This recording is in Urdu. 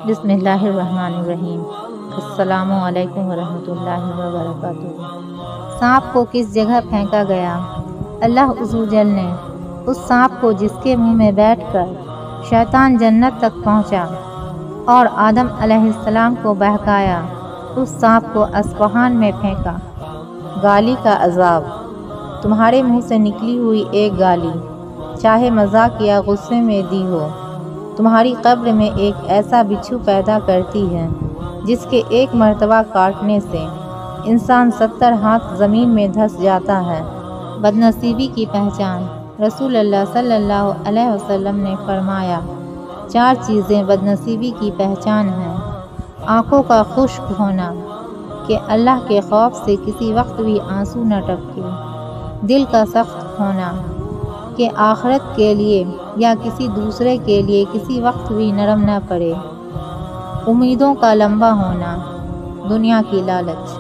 بسم اللہ الرحمن الرحیم۔ السلام علیکم ورحمۃ اللہ وبرکاتہ۔ سانپ کو کس جگہ پھینکا گیا؟ اللہ عز و جل نے اس سانپ کو جس کے منہ میں بیٹھ کر شیطان جنت تک پہنچا اور آدم علیہ السلام کو بہکایا، اس سانپ کو اصفہان میں پھینکا۔ گالی کا عذاب۔ تمہارے منہ سے نکلی ہوئی ایک گالی، چاہے مذاق یا غصے میں دی ہو، تمہاری قبر میں ایک ایسا بچھو پیدا کرتی ہے جس کے ایک مرتبہ کاٹنے سے انسان 70 ہاتھ زمین میں دھس جاتا ہے۔ بدنصیبی کی پہچان۔ رسول اللہ صلی اللہ علیہ وسلم نے فرمایا، 4 چیزیں بدنصیبی کی پہچان ہیں: آنکھوں کا خشک ہونا کہ اللہ کے خوف سے کسی وقت بھی آنسو نہ ٹپکے، دل کا سخت ہونا کہ آخرت کے لیے یا کسی دوسرے کے لیے کسی وقت بھی نرم نہ پڑے، امیدوں کا لمبا ہونا، دنیا کی لالچ۔